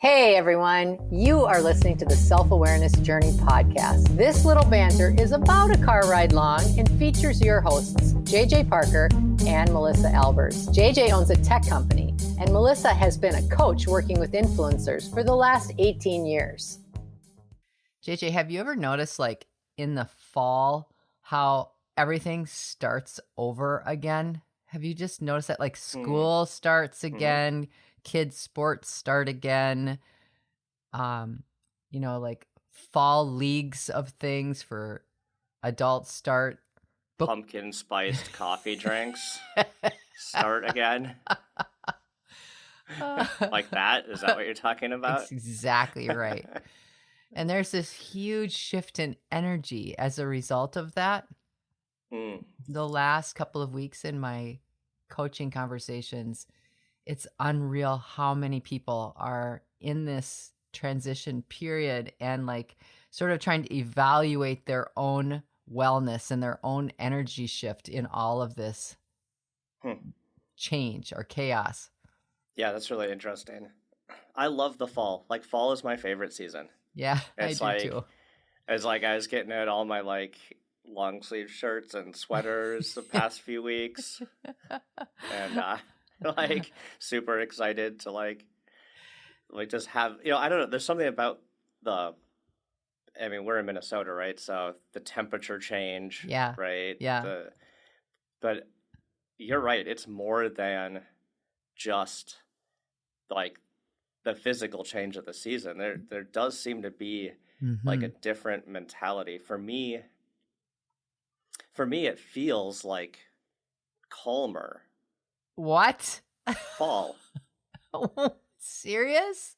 Hey everyone, you are listening to the Self-Awareness Journey podcast. This little banter is about a car ride long and features your hosts, JJ Parker and Melissa Albers. JJ owns a tech company and Melissa has been a coach working with influencers for the last 18 years. JJ, have you ever noticed like in the fall how everything starts over again? Have you just noticed that like school starts again? Kids sports start again, like fall leagues of things for adults start. Pumpkin spiced coffee drinks start again. Like that? Is that what you're talking about? That's exactly right. And there's this huge shift in energy as a result of that. The last couple of weeks in my coaching conversations, it's unreal how many people are in this transition period and like sort of trying to evaluate their own wellness and their own energy shift in all of this change or chaos. Yeah, that's really interesting. I love the fall. Like fall is my favorite season. Yeah, it's I do too. It's like I was getting out all my like long sleeve shirts and sweaters the past few weeks. And like super excited to like just have, I don't know, there's something about we're in Minnesota, right? So the temperature change, yeah, right? Yeah. But you're right, it's more than just like the physical change of the season. There does seem to be like a different mentality. For me it feels like calmer. What? Fall. Serious?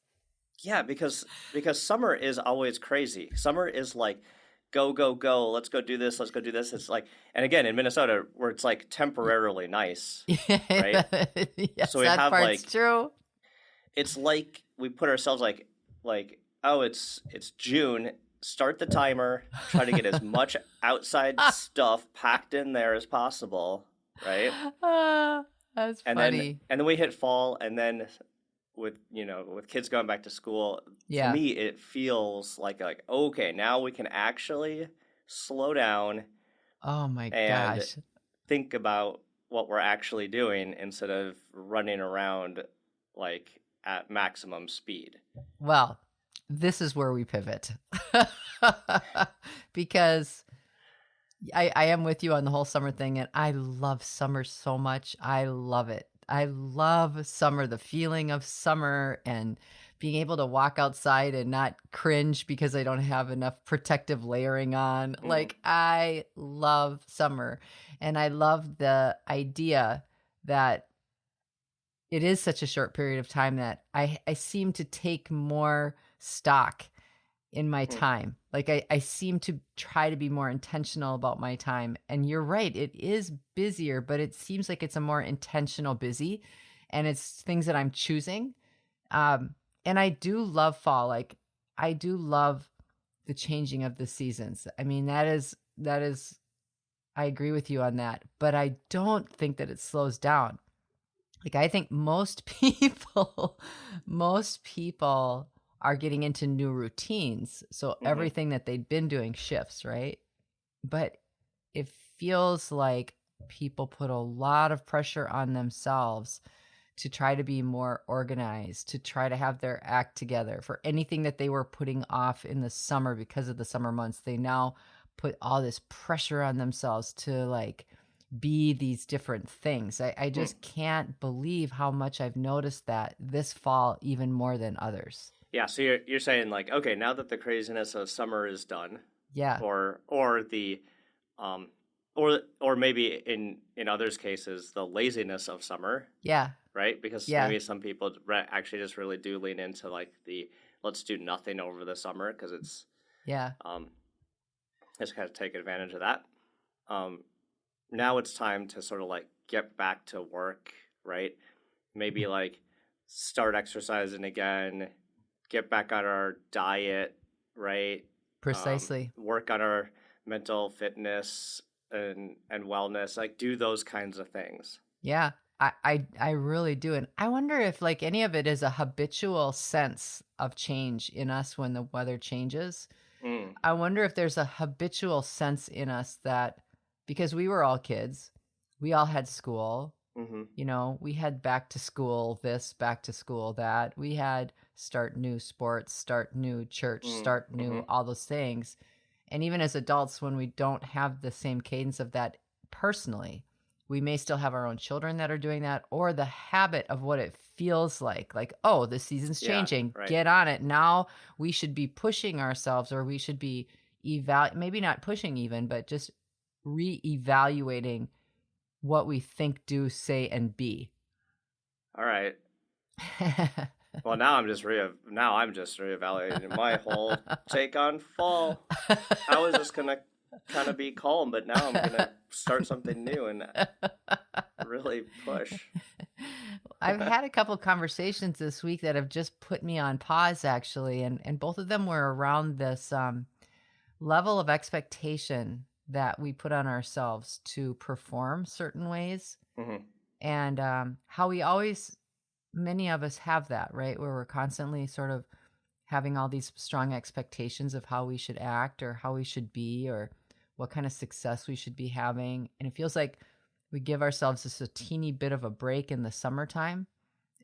Yeah, because summer is always crazy. Summer is like go, go, go. Let's go do this. Let's go do this. It's like, and again, in Minnesota, where it's like temporarily nice, right? Yes, so we that have part's like, true. It's like we put ourselves like, oh, it's June. Start the timer. Try to get as much outside stuff packed in there as possible, right? That's funny. And then we hit fall, and then with kids going back to school, to me it feels like okay, now we can actually slow down. Oh my and gosh. think about what we're actually doing instead of running around like at maximum speed. Well, this is where we pivot. Because I am with you on the whole summer thing, and I love summer so much. I love it. I love summer, the feeling of summer and being able to walk outside and not cringe because I don't have enough protective layering on. Like, I love summer, and I love the idea that it is such a short period of time that I seem to take more stock in my time. Like I seem to try to be more intentional about my time. And you're right, it is busier, but it seems like it's a more intentional busy, and it's things that I'm choosing. And I do love fall. Like I do love the changing of the seasons. I mean, that is, I agree with you on that, but I don't think that it slows down. Like I think most people are getting into new routines. So everything that they'd been doing shifts, right? But it feels like people put a lot of pressure on themselves to try to be more organized, to try to have their act together for anything that they were putting off in the summer because of the summer months. They now put all this pressure on themselves to like be these different things. I just can't believe how much I've noticed that this fall even more than others. Yeah, so you're saying like, okay, now that the craziness of summer is done, yeah, or the, or maybe in others cases the laziness of summer, yeah, right? Because maybe some people actually just really do lean into like the let's do nothing over the summer because it's just kind of take advantage of that. Now it's time to sort of like get back to work, right? Maybe like start exercising again. Get back on our diet, right? Precisely. Work on our mental fitness and wellness, like do those kinds of things. Yeah. I really do, and I wonder if, like, any of it is a habitual sense of change in us when the weather changes. Mm, I wonder if there's a habitual sense in us that because we were all kids, we all had school, mm-hmm, we had back to school this, back to school that. We had start new sports, start new church, start mm-hmm. new all those things. And even as adults, when we don't have the same cadence of that personally, we may still have our own children that are doing that, or the habit of what it feels like, oh, the season's Yeah, changing, right. get on it. Now we should be pushing ourselves, or we should be maybe not pushing even, but just reevaluating what we think, do, say, and be. All right. Well, now I'm just reevaluating my whole take on fall. I was just gonna kind of be calm, but now I'm gonna start something new and really push. I've had a couple conversations this week that have just put me on pause, actually, and both of them were around this level of expectation that we put on ourselves to perform certain ways, Mm-hmm. and how we always, many of us have that, right? Where we're constantly sort of having all these strong expectations of how we should act or how we should be or what kind of success we should be having. And it feels like we give ourselves just a teeny bit of a break in the summertime.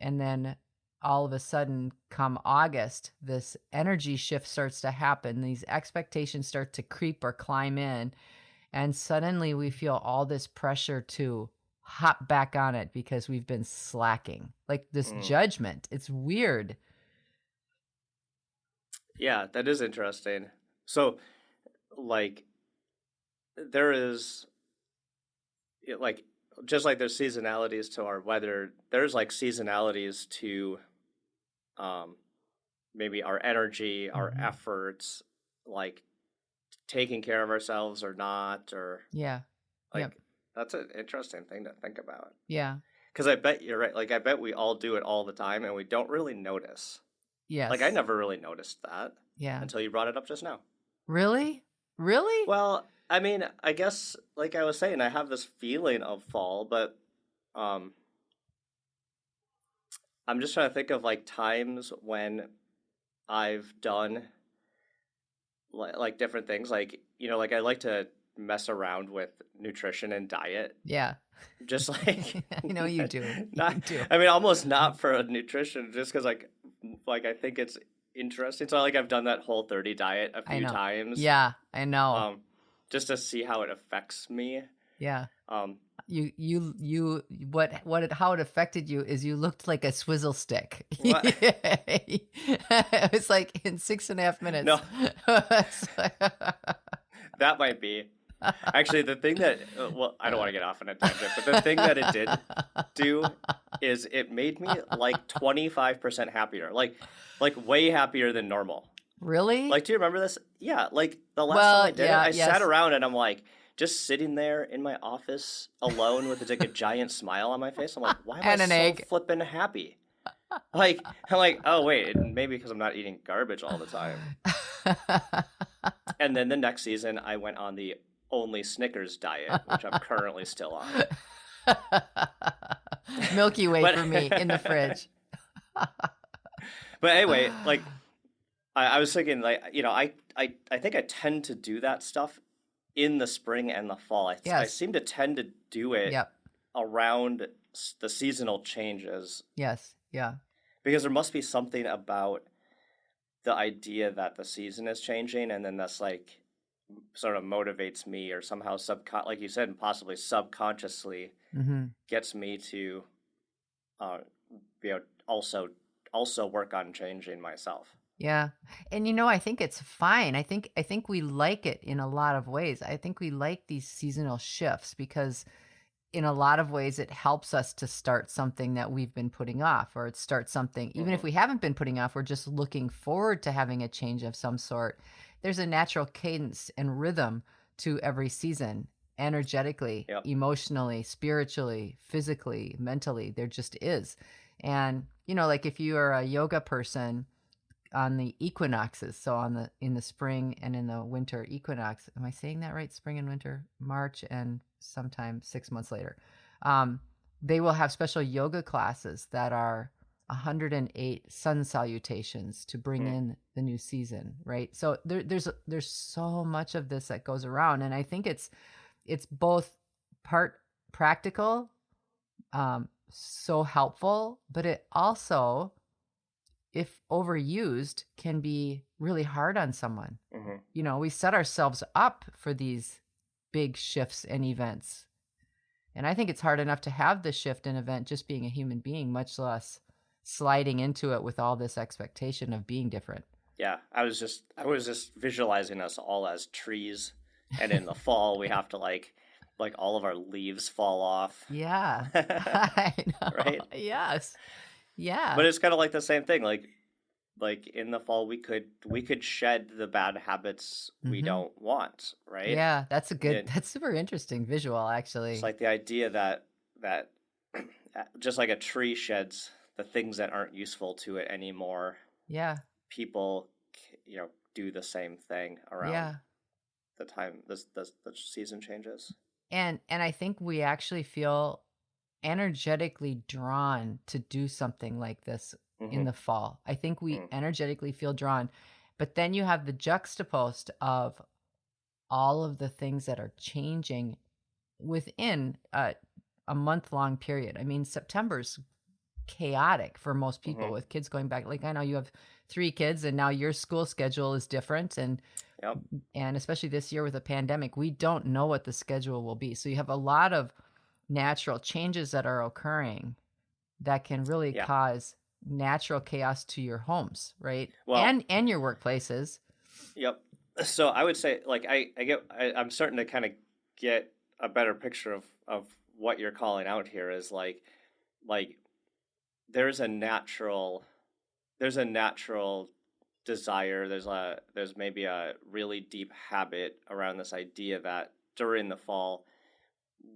And then all of a sudden, come August, this energy shift starts to happen. These expectations start to creep or climb in. And suddenly we feel all this pressure to hop back on it because we've been slacking. Like this Mm. judgment. It's weird. Yeah, that is interesting. So, like, there is, like, just like there's seasonalities to our weather, there's like seasonalities to maybe our energy, our Mhm. efforts, like taking care of ourselves or not, or Yeah. Yep. like that's an interesting thing to think about. Yeah. Because I bet you're right. Like, I bet we all do it all the time and we don't really notice. Like, I Yes. never really noticed that Yeah. until you brought it up just now. Really? Really? Well, I mean, I guess, like I was saying, I have this feeling of fall, but um, I'm just trying to think of like times when I've done like different things. Like, like I like to mess around with nutrition and diet. Yeah. Just like I know you do. not, You do. I mean, almost not for a nutrition, just because like I think it's interesting. So like I've done that Whole30 diet a I few know. times, Yeah, I know. just to see how it affects me. Yeah. Um, How it affected you is you looked like a swizzle stick. what? It was like in 6.5 minutes. No, that might be. Actually, the thing that, well, I don't want to get off on a tangent, but the thing that it did do is it made me like 25% happier, like way happier than normal. Really? Like, do you remember this? Yeah, like the last Well, time I did yeah, it, I yes. sat around and I'm like, just sitting there in my office alone with like a giant smile on my face. I'm like, why am And I an so egg. flippin' happy? Like, I'm like, oh wait, maybe because I'm not eating garbage all the time. And then the next season, I went on the only Snickers diet, which I'm currently still on. Milky Way But for me in the fridge. but anyway, like I was thinking, like, I think I tend to do that stuff in the spring and the fall. I Yes. seem to tend to do it Yep. around the seasonal changes Yes. Yeah. because there must be something about the idea that the season is changing, and then that's like sort of motivates me, or somehow like you said, and possibly subconsciously Mm-hmm. gets me to also work on changing myself. Yeah. And I think it's fine. I think we like it in a lot of ways. I think we like these seasonal shifts because in a lot of ways it helps us to start something that we've been putting off, or it starts something even if we haven't been putting off, we're just looking forward to having a change of some sort. There's a natural cadence and rhythm to every season, energetically, Yep. emotionally, spiritually, physically, mentally. There just is. And like if you are a yoga person, on the equinoxes, so in the spring and in the winter equinox, am I saying that right? Spring and winter, March and sometime 6 months later. they will have special yoga classes that are 108 sun salutations to bring Mm, in the new season, right? So there's so much of this that goes around, and I think it's both part practical, so helpful, but it also, if overused, can be really hard on someone. mhm. We set ourselves up for these big shifts and events. And I think it's hard enough to have the shift and event just being a human being, much less sliding into it with all this expectation of being different. Yeah, I was just visualizing us all as trees, and in the fall we have to like all of our leaves fall off. Yeah. I know. Right? Yes. Yeah. But it's kind of like the same thing. Like in the fall we could shed the bad habits we Mhm. don't want, right? Yeah, And that's super interesting visual, it's actually. like the idea that just like a tree sheds the things that aren't useful to it anymore, Yeah. people do the same thing around Yeah. the time the season changes. And I think we actually feel energetically drawn to do something like this in Mm-hmm. the fall. I think we Mm, energetically feel drawn. But then you have the juxtapost of all of the things that are changing within a month-long period. I mean, September's chaotic for most people mm-hmm. with kids going back. Like, I know you have 3 kids and now your school schedule is different, Yep. and especially this year with a pandemic, we don't know what the schedule will be. So you have a lot of natural changes that are occurring that can really Yeah. cause natural chaos to your homes, right? Well, And your workplaces. yep. So I would say, like, I'm starting to kind of get a better picture of what you're calling out here is like there's a natural there's a natural desire, there's maybe a really deep habit around this idea that during the fall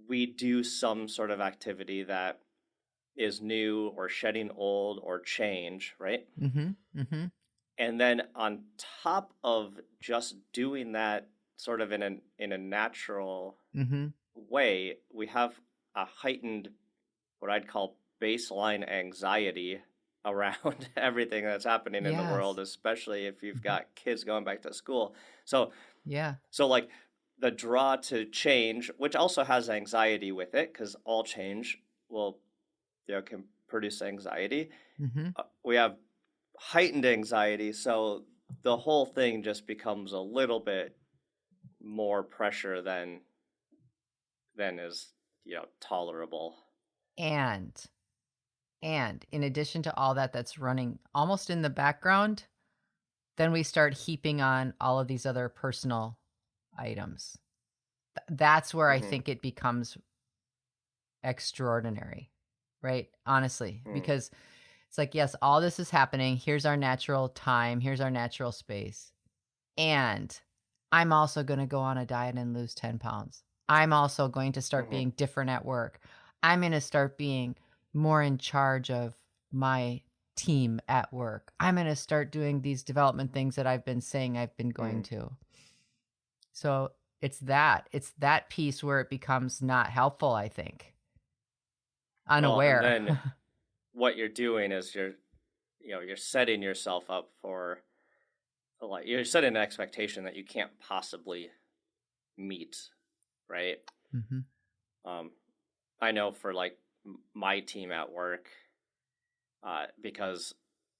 we do some sort of activity that is new or shedding old or change, right? Mhm. Mhm. And then on top of just doing that sort of in a natural Mhm. way, we have a heightened what I'd call baseline anxiety around everything that's happening in the world, Yes. especially if you've Mhm. got kids going back to school. So Yeah. so like the draw to change, which also has anxiety with it, because all change will can produce anxiety. Mhm. We have heightened anxiety, so the whole thing just becomes a little bit more pressure than is tolerable. And and in addition to all that that's running almost in the background, then we start heaping on all of these other personal items. That's where I Mm-hmm. think it becomes extraordinary, right? Honestly, Mm, because it's like, yes, all this is happening. Here's our natural time. Here's our natural space. And I'm also going to go on a diet and lose 10 pounds. I'm also going to start mm-hmm. being different at work. I'm going to start being more in charge of my team at work. I'm going to start doing these development things that I've been saying I've been going Mm. to. So it's that piece where it becomes not helpful, I think. Well, and Unaware. then what you're doing is you're setting yourself up for like you're setting an expectation that you can't possibly meet, right? Mhm. Um, I know for like my team at work, because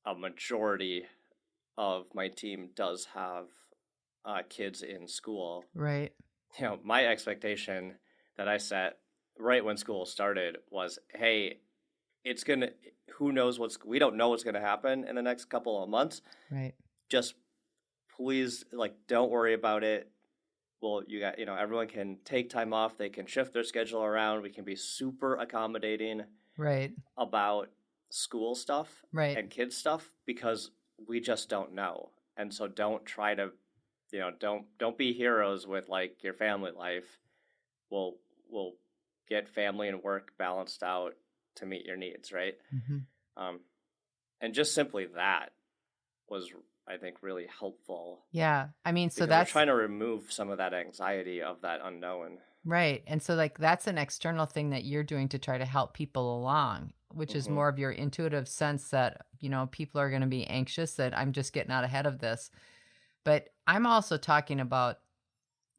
a majority of my team does have kids in school. Right. My expectation that I set right when school started was, hey, it's gonna. Who knows we don't know what's gonna happen in the next couple of months. Right. Just please, like, don't worry about it. Well, everyone can take time off. They can shift their schedule around. We can be super accommodating Right. about school stuff Right. and kids stuff because we just don't know. And so don't try to, don't be heroes with like your family life. We'll get family and work balanced out to meet your needs, right? Mhm. Um, and just simply that was, I think, really helpful Yeah. I mean, so because we're that's trying to remove some of that anxiety of that unknown. Right. And so like that's an external thing that you're doing to try to help people along, which is Hmm. more of your intuitive sense that, people are going to be anxious, that I'm just getting out ahead of this. But I'm also talking about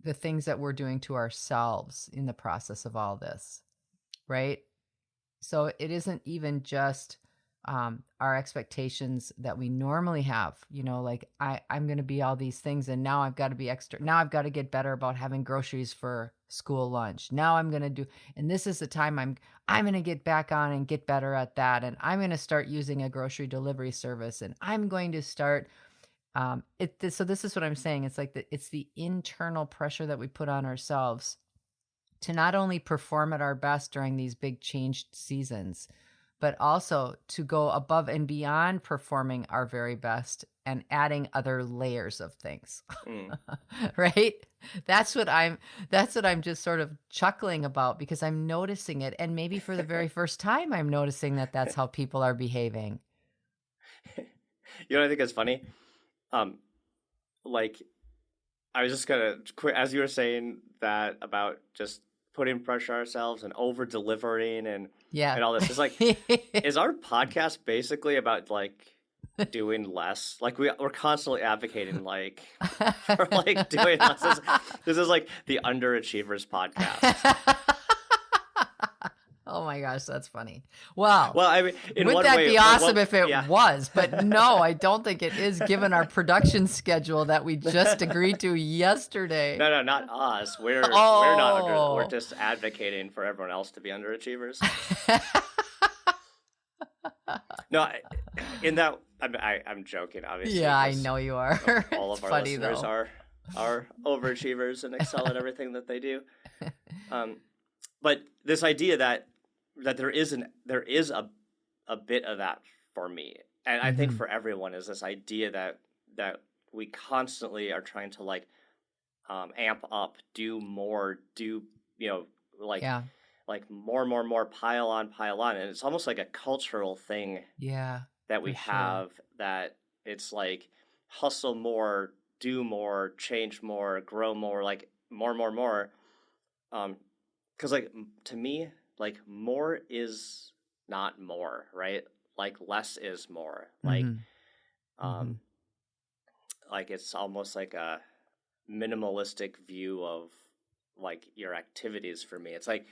the things that we're doing to ourselves in the process of all this, right? So it isn't even just our expectations that we normally have, like I'm going to be all these things, and now I've got to be extra. Now I've got to get better about having groceries for school lunch. Now I'm going to do, and this is the time I'm going to get back on and get better at that. And I'm going to start using a grocery delivery service, and I'm going to start so this is what I'm saying. It's like it's the internal pressure that we put on ourselves to not only perform at our best during these big changed seasons, but also to go above and beyond performing our very best and adding other layers of things. Mm. Right? That's what I'm just sort of chuckling about, because I'm noticing it, and maybe for the very first time I'm noticing that that's how people are behaving. You know what I think is funny? Like, I was just gonna as you were saying that about just putting pressure on ourselves and over delivering Yeah. and all this. It's like, is our podcast basically about like doing less? Like we're constantly advocating like for like doing less. This is like the underachievers podcast. Oh my gosh, that's funny. Well, Well, I mean, in would one that way, be awesome well, if it yeah. was? But no, I don't think it is, given our production schedule that we just agreed to yesterday. No, not us. We're not under. We're Oh. just advocating for everyone else to be underachievers. No, in that I'm joking, obviously. Yeah, I 'cause know you are. all It's of our funny listeners though. are overachievers and excel at everything that they do. But this idea that there is a bit of that for me, and I think Mhm. for everyone, is this idea that we constantly are trying to like amp up, do more, do like Yeah. more, pile on, and it's almost like a cultural thing Yeah, that we for sure. have, that it's like hustle more, do more, change more, grow more, like more. Because like to me, like more is not more, right? Like less is more. Mhm. Um, Mhm. like it's almost like a minimalistic view of like your activities for me. It's like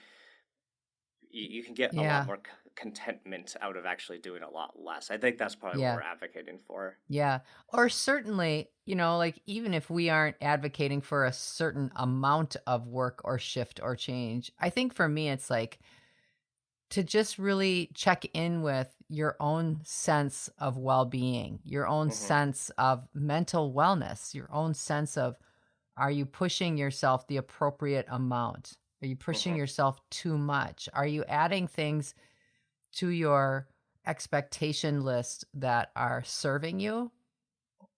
you can get a lot Yeah. more contentment out of actually doing a lot less. I think that's probably what Yeah. we're advocating for. Yeah. Or certainly, like even if we aren't advocating for a certain amount of work or shift or change, I think for me, it's like to just really check in with your own sense of well being, your own Hmm. sense of mental wellness, your own sense of, are you pushing yourself the appropriate amount? Are you pushing Hmm. yourself too much? Are you adding things to your expectation list that are serving you?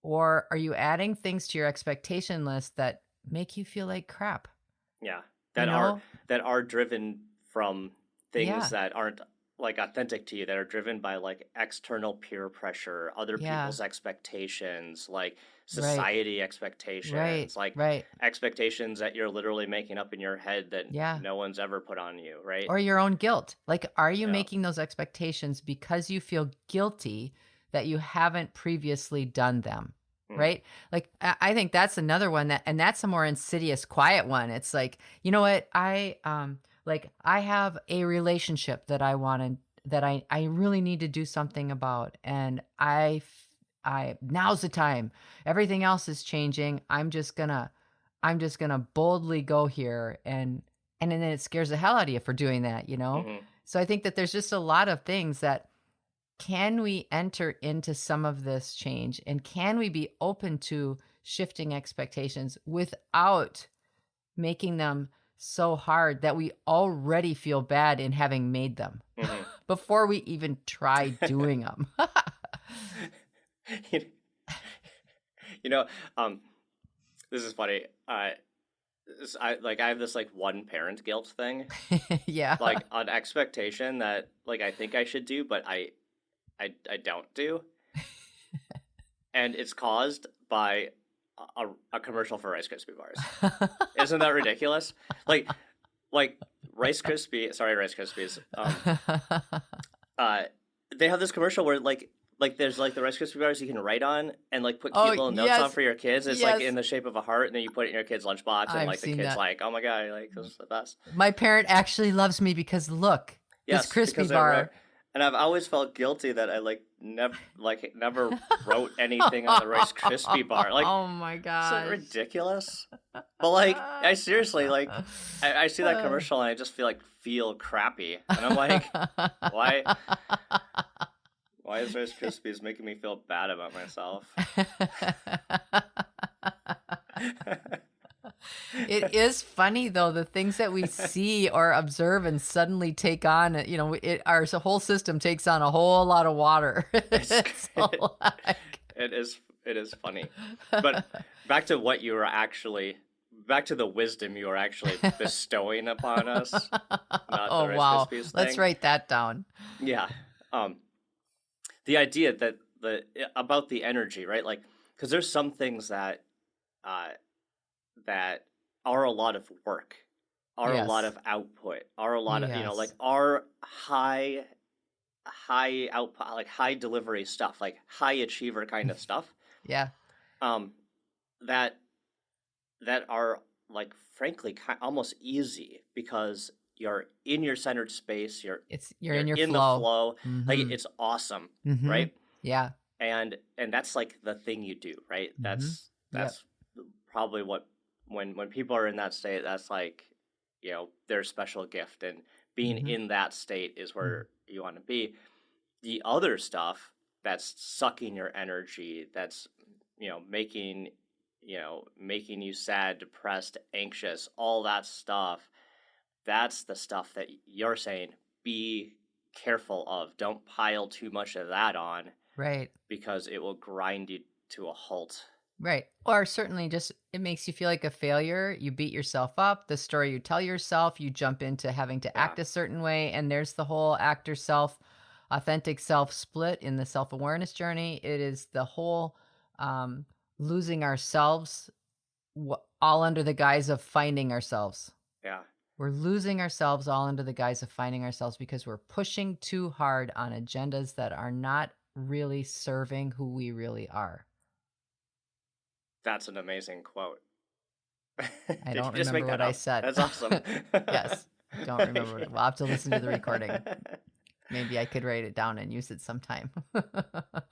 Or are you adding things to your expectation list that make you feel like crap? Yeah, You that are know? driven from things Yeah. that aren't like authentic to you, that are driven by like external peer pressure, other Yeah. people's expectations, like Right. society Right. expectations, like Right. expectations that you're literally making up in your head that Yeah. no one's ever put on you, right? Or your own guilt. Like, are you Yeah. making those expectations because you feel guilty that you haven't previously done them? Mm. Right? Like, I think that's another one, and that's a more insidious, quiet one. It's like, you know what? I have a relationship that I really need to do something about. And now's the time. Everything else is changing. I'm just gonna boldly go here, and then it scares the hell out of you for doing that? Hmm. So I think that there's just a lot of things that, can we enter into some of this change, and can we be open to shifting expectations without making them so hard that we already feel bad in having made them Hmm. before we even try doing them? you you know, um, this is funny. I have this like one parent guilt thing, Yeah. like an expectation that like I think I should do, but I don't do, and it's caused by a commercial for Rice Krispie bars. Isn't that ridiculous? Like like Rice Krispies. Uh, they have this commercial where like there's like the Rice Krispie bars you can write on and like put Oh, cute little notes on yes. for your kids. It's like in Yes. the shape of a heart, and then you put it in your kid's lunchbox, and I've like the seen kid's that. like, "Oh my god, like this is the best." My parent actually loves me because look, this Yes, because crispy they're right. bar. And I've always felt guilty that I never wrote anything on the Rice Krispie bar. Like, Oh my isn't it gosh. ridiculous? But like, I seriously like, I see that commercial and I just feel crappy, and I'm like, why? Why is Rice Krispies making me feel bad about myself? It is funny though, the things that we see or observe and suddenly take on, our whole system takes on a whole lot of water. It's like... It is funny. But back to the wisdom you were actually bestowing upon us, not Oh the Rice wow. Krispies Let's thing. write that down. Yeah. The idea that about the energy, right? Like, because there's some things that that are a lot of work, are a lot Yes. of output, are a lot of like Yes. are high output, like high delivery stuff, like high achiever kind of stuff. Yeah. Um, that are like frankly almost easy because you're in your centered space. You're in your in the flow. flow. Like Mm-hmm. it's awesome, Mm-hmm. right? Yeah. And that's like the thing you do, right? Mm-hmm. That's probably what when people are in that state, that's like their special gift, and being Mm-hmm. in that state is where you want to be. The other stuff that's sucking your energy, that's making making you sad, depressed, anxious, all that stuff, that's the stuff that you're saying be careful of. Don't pile too much of that on, Right. because it will grind you to a halt. Right. Or certainly just it makes you feel like a failure. You beat yourself up. The story you tell yourself, you jump into having to act a certain way. And there's the whole actor self, authentic self split in the self awareness journey. It is the whole losing ourselves, all under the guise of finding ourselves. Yeah. We're losing ourselves all under the guise of finding ourselves because we're pushing too hard on agendas that are not really serving who we really are. That's an amazing quote. I don't remember what I said. That's awesome. Yes. I don't remember. We'll have to listen to the recording. Maybe I could write it down and use it sometime. But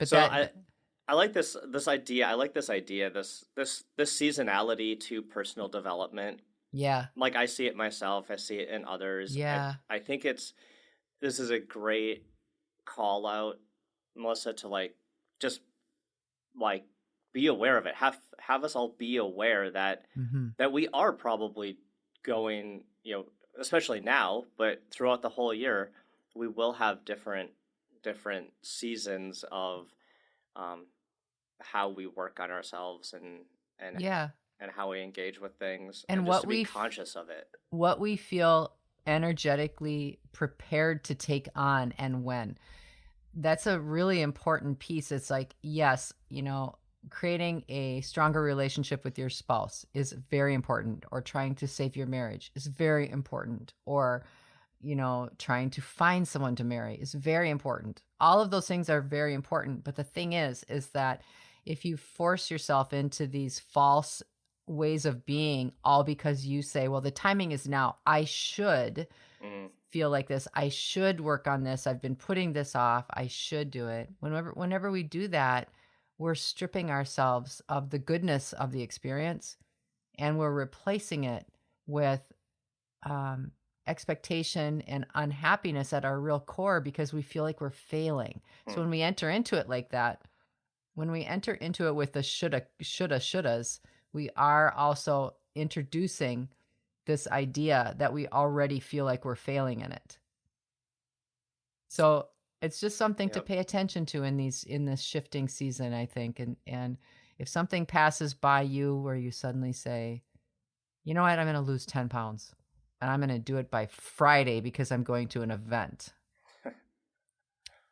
so I like this idea. I like this idea, this seasonality to personal development. Yeah. Like I see it myself, I see it in others. Yeah. I think this is a great call out, Melissa, to like just like be aware of it. Have us all be aware that that we are probably going, especially now, but throughout the whole year, we will have different seasons of how we work on ourselves and and how we engage with things, and just to be conscious of it. What we feel energetically prepared to take on and when. That's a really important piece. It's like, yes, creating a stronger relationship with your spouse is very important, or trying to save your marriage is very important, or trying to find someone to marry is very important. All of those things are very important, but the thing is that if you force yourself into these false ways of being, all because you say, well, the timing is now, I should feel like this, I should work on this, I've been putting this off, I should do it. Whenever we do that, we're stripping ourselves of the goodness of the experience, and we're replacing it with expectation and unhappiness at our real core, because we feel like we're failing. So when we enter into it like that, when we enter into it with the shouldas, we are also introducing this idea that we already feel like we're failing in it. So it's just something to pay attention to in this shifting season, I think. And if something passes by you where you suddenly say, you know what, I'm going to lose 10 pounds and I'm going to do it by Friday because I'm going to an event.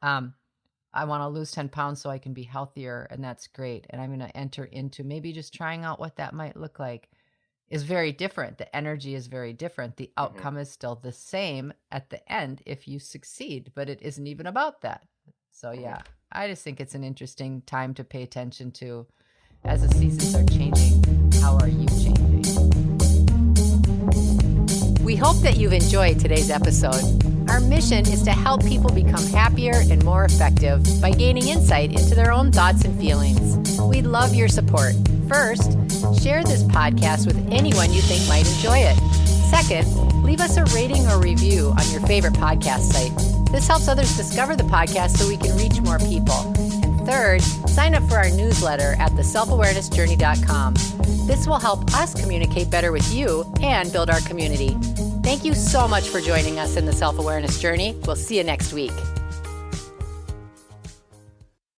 I want to lose 10 pounds so I can be healthier, and that's great. And I'm going to enter into maybe just trying out what that might look like. is very different. The energy is very different. The Mm-hmm. outcome is still the same at the end if you succeed, but it isn't even about that. So Mm-hmm. yeah, I just think it's an interesting time to pay attention to as the seasons are changing. How are you changing? We hope that you've enjoyed today's episode. Our mission is to help people become happier and more effective by gaining insight into their own thoughts and feelings. We'd love your support. First, share this podcast with anyone you think might enjoy it. Second, leave us a rating or review on your favorite podcast site. This helps others discover the podcast so we can reach more people. And third, sign up for our newsletter at theselfawarenessjourney.com. This will help us communicate better with you and build our community. Thank you so much for joining us in the Self-Awareness Journey. We'll see you next week.